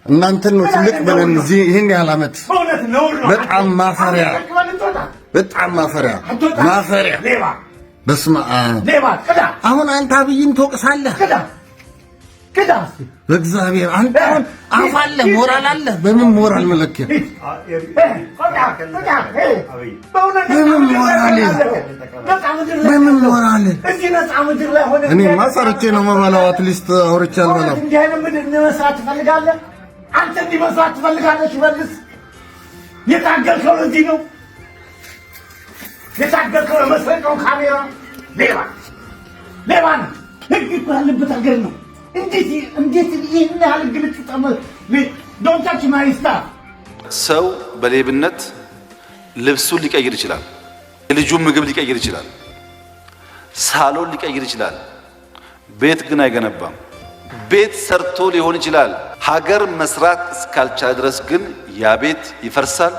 እናንተን ነው ትልቅ ብለን እዚህ ይሄን ያህል ዓመት በጣም ማፈሪያ በስመ አብ አሁን አንተ አብይን ትወቅሳለህ በእግዚአብሔር አንተ አሁን አፍ አለ ሞራል አለ በምን ሞራል መለኪያ በምን ሞራል እኔ ማሰርቼ ነው መባላው አትሊስት አውርቼ አልበላም እንዲህ አይነት ምድር መስራት ትፈልጋለህ አንተ እንዲህ መስራት ትፈልጋለህ ሽመልስ የታገልከው ለዚህ ነው የታገልከው ለመስረቀው ካሜራ ሌባ ነው ህግ እኮ ያለበት ሀገር ነው እንዴት ይሄን ያህል ግልጽ don't touch my stuff ሰው በሌብነት ልብሱን ሊቀይር ይችላል የልጁን ምግብ ሊቀይር ይችላል ሳሎን ሊቀይር ይችላል ቤት ግን አይገነባም ቤት ሰርቶ ሊሆን ይችላል ሀገር መስራት እስካልቻለ ድረስ ግን ያ ቤት ይፈርሳል